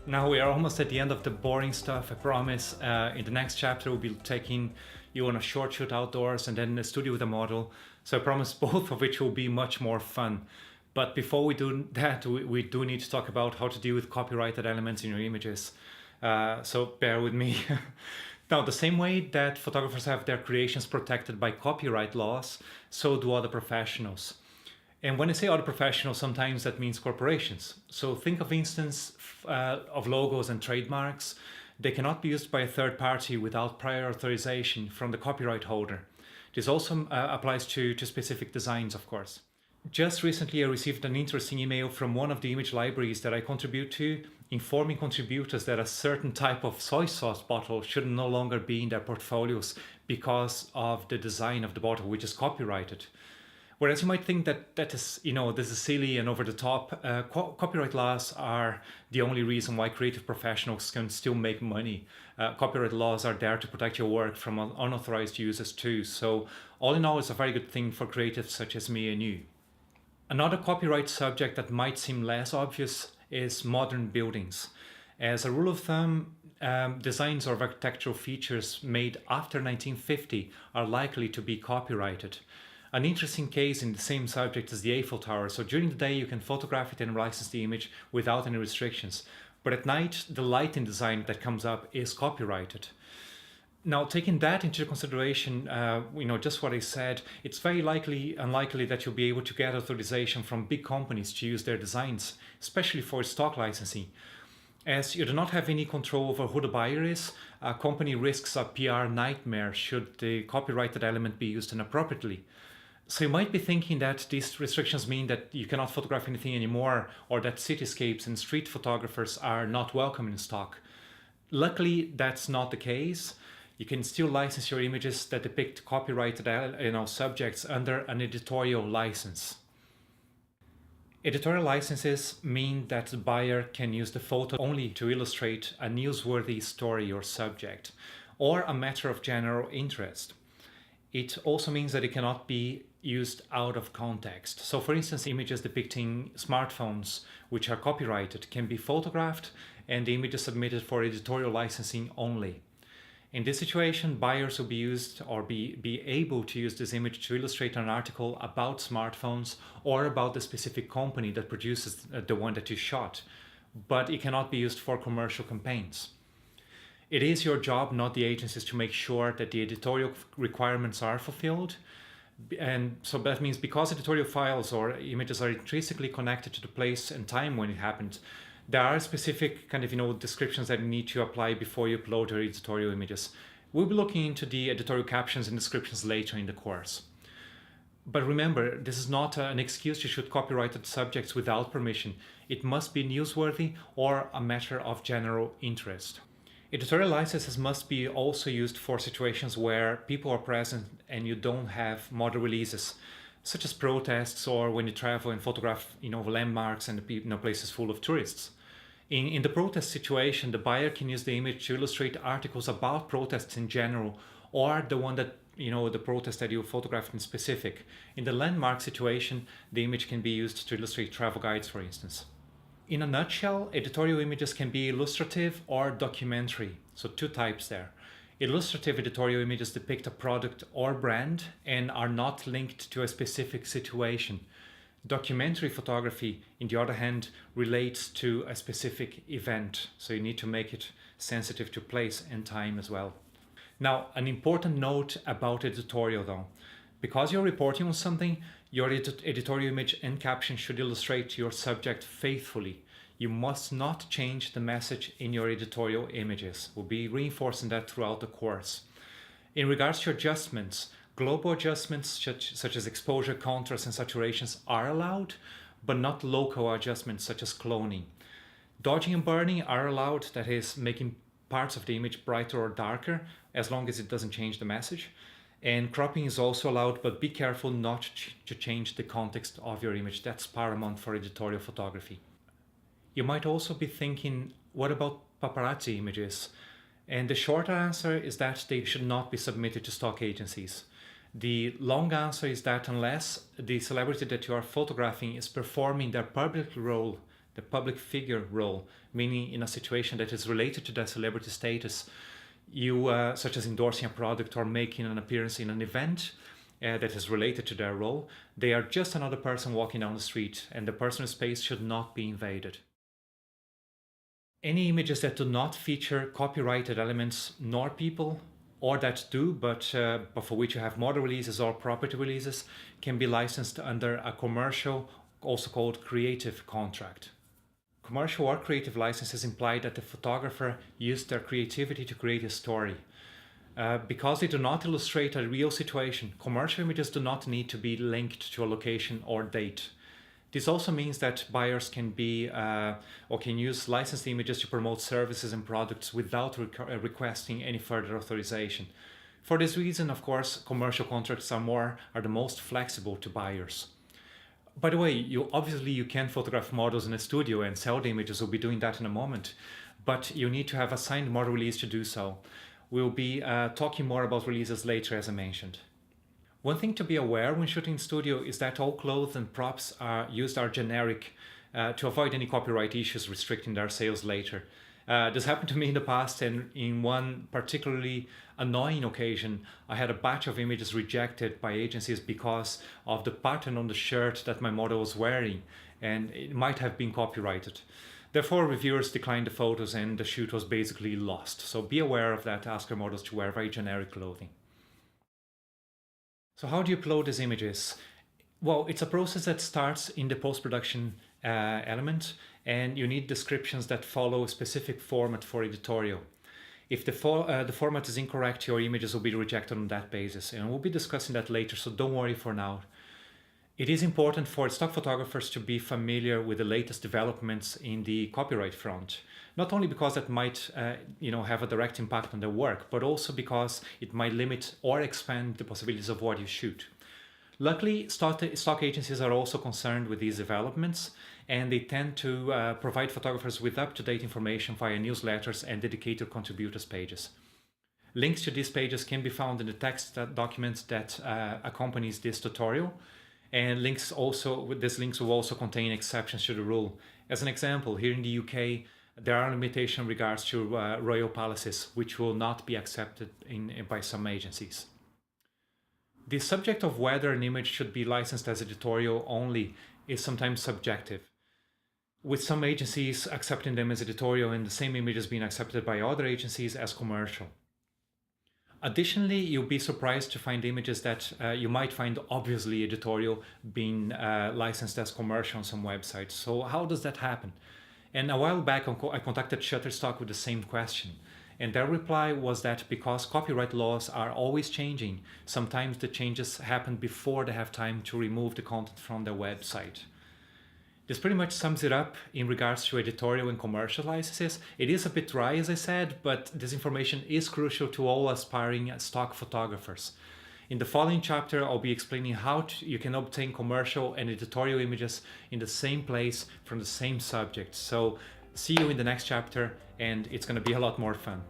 Now we are almost at the end of the boring stuff, I promise. In the next chapter, we'll be taking you on a short shoot outdoors and then in a studio with a model. So I promise both of which will be much more fun. But before we do that, we do need to talk about how to deal with copyrighted elements in your images. So bear with me. Now, the same way that photographers have their creations protected by copyright laws, so do other professionals. And when I say other professionals, sometimes that means corporations. So think of instance of logos and trademarks. They cannot be used by a third party without prior authorization from the copyright holder. This also applies to specific designs, of course. Just recently, I received an interesting email from one of the image libraries that I contribute to, informing contributors that a certain type of soy sauce bottle should no longer be in their portfolios because of the design of the bottle, which is copyrighted. Whereas you might think that this is silly and over the top, copyright laws are the only reason why creative professionals can still make money. Copyright laws are there to protect your work from unauthorized users too. So all in all, it's a very good thing for creatives such as me and you. Another copyright subject that might seem less obvious is modern buildings. As a rule of thumb, designs or architectural features made after 1950 are likely to be copyrighted. An interesting case in the same subject is the Eiffel Tower. So during the day you can photograph it and license the image without any restrictions. But at night, the lighting design that comes up is copyrighted. Now, taking that into consideration, just what I said, it's very unlikely that you'll be able to get authorization from big companies to use their designs, especially for stock licensing. As you do not have any control over who the buyer is, a company risks a PR nightmare should the copyrighted element be used inappropriately. So you might be thinking that these restrictions mean that you cannot photograph anything anymore, or that cityscapes and street photographers are not welcome in stock. Luckily, that's not the case. You can still license your images that depict copyrighted subjects under an editorial license. Editorial licenses mean that the buyer can use the photo only to illustrate a newsworthy story or subject, or a matter of general interest. It also means that it cannot be used out of context. So for instance, images depicting smartphones, which are copyrighted, can be photographed and the image is submitted for editorial licensing only. In this situation, buyers will be able to use this image to illustrate an article about smartphones or about the specific company that produces the one that you shot, but it cannot be used for commercial campaigns. It is your job, not the agency's, to make sure that the editorial requirements are fulfilled. And so that means because editorial files or images are intrinsically connected to the place and time when it happened, there are specific descriptions that you need to apply before you upload your editorial images. We'll be looking into the editorial captions and descriptions later in the course. But remember, this is not an excuse to shoot copyrighted subjects without permission. It must be newsworthy or a matter of general interest. Editorial licenses must be also used for situations where people are present and you don't have model releases, such as protests or when you travel and photograph landmarks and places full of tourists. In the protest situation, the buyer can use the image to illustrate articles about protests in general, or the one that the protest that you photographed in specific. In the landmark situation, the image can be used to illustrate travel guides, for instance. In a nutshell, editorial images can be illustrative or documentary. So two types there. Illustrative editorial images depict a product or brand and are not linked to a specific situation. Documentary photography, on the other hand, relates to a specific event. So you need to make it sensitive to place and time as well. Now, an important note about editorial though. Because you're reporting on something, your editorial image and caption should illustrate your subject faithfully. You must not change the message in your editorial images. We'll be reinforcing that throughout the course. In regards to adjustments, global adjustments such as exposure, contrast, and saturations are allowed, but not local adjustments such as cloning. Dodging and burning are allowed, that is, making parts of the image brighter or darker, as long as it doesn't change the message. And cropping is also allowed, but be careful not to change the context of your image. That's paramount for editorial photography. You might also be thinking, what about paparazzi images? And the short answer is that they should not be submitted to stock agencies. The long answer is that unless the celebrity that you are photographing is performing their public role, the public figure role, meaning in a situation that is related to their celebrity status, such as endorsing a product or making an appearance in an event that is related to their role, they are just another person walking down the street, and the personal space should not be invaded. Any images that do not feature copyrighted elements nor people, or that do, but for which you have model releases or property releases, can be licensed under a commercial, also called creative contract. Commercial or creative licenses imply that the photographer used their creativity to create a story. Because they do not illustrate a real situation, commercial images do not need to be linked to a location or date. This also means that buyers can use licensed images to promote services and products without requesting any further authorization. For this reason, of course, commercial contracts are the most flexible to buyers. By the way, you can photograph models in a studio and sell the images. We'll be doing that in a moment, but you need to have a signed model release to do so. We'll be talking more about releases later, as I mentioned. One thing to be aware when shooting in studio is that all clothes and props used are generic to avoid any copyright issues restricting their sales later. This happened to me in the past, and in one particularly annoying occasion, I had a batch of images rejected by agencies because of the pattern on the shirt that my model was wearing, and it might have been copyrighted. Therefore, reviewers declined the photos and the shoot was basically lost. So be aware of that. Ask your models to wear very generic clothing. So how do you upload these images? Well, it's a process that starts in the post-production element, and you need descriptions that follow a specific format for editorial. If the format is incorrect, your images will be rejected on that basis, and we'll be discussing that later, so don't worry for now. It is important for stock photographers to be familiar with the latest developments in the copyright front. Not only because that might have a direct impact on their work, but also because it might limit or expand the possibilities of what you shoot. Luckily, stock agencies are also concerned with these developments, and they tend to provide photographers with up-to-date information via newsletters and dedicated contributors pages. Links to these pages can be found in the text document that accompanies this tutorial, and these links will also contain exceptions to the rule. As an example, here in the UK, there are limitations in regards to royal palaces, which will not be accepted by some agencies. The subject of whether an image should be licensed as editorial only is sometimes subjective, with some agencies accepting them as editorial and the same images being accepted by other agencies as commercial. Additionally, you'll be surprised to find images that you might find obviously editorial being licensed as commercial on some websites. So how does that happen? And a while back, I contacted Shutterstock with the same question. And their reply was that because copyright laws are always changing, sometimes the changes happen before they have time to remove the content from their website. This pretty much sums it up in regards to editorial and commercial licenses. It is a bit dry, as I said, but this information is crucial to all aspiring stock photographers. In the following chapter, I'll be explaining how you can obtain commercial and editorial images in the same place from the same subject. So see you in the next chapter, and it's going to be a lot more fun.